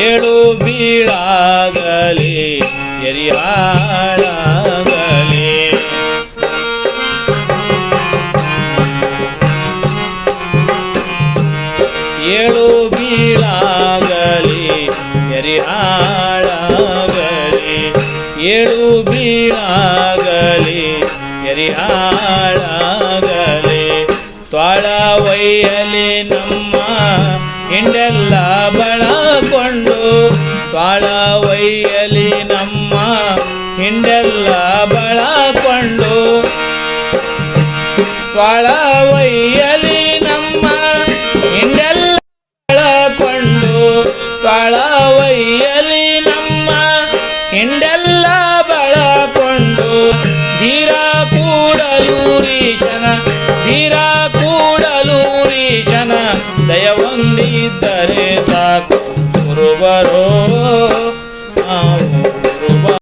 ಏಳು ಬೀಳಾಗಲಿ ಎರಿಹಾಳಾಗಲಿ ಏಳು ಬೀಳಾಗಲಿ ಎರಿಹಾಳಾಗಲಿ ಏಳು ಬೀಳಾಗಲಿ ಎರಿಹಾಳಾಗಲಿ ತ್ವಾಳ ಒಯ್ಯಲಿ ನಮ್ಮ ಹಿಂಡೆಲ್ಲ ಬಳಕೊಂಡು ತ್ವಾಳ ಒಯ್ಯಲಿ ನಮ್ಮ ಹಿಂಡೆಲ್ಲ ಬಳಕೊಂಡು ತ್ವಾಳ ಒಯ್ಯಲಿ ನಮ್ಮ ಹಿಂಡೆಲ್ಲ ಬಳಕೊಂಡು ತ್ವಾಳ ಒಯ್ಯಲಿ ನಮ್ಮ ಹಿಂಡೆಲ್ಲ ಬಳಕೊಂಡು ಧೀರ ಕೂಡಲೂರೀಶನ ಧೀರ ಕೂಡಲೂರೀಶನ ದಯ ಹೊಂದಿದ್ದರೆ ಸಾಕು ಗುರುಬರೋ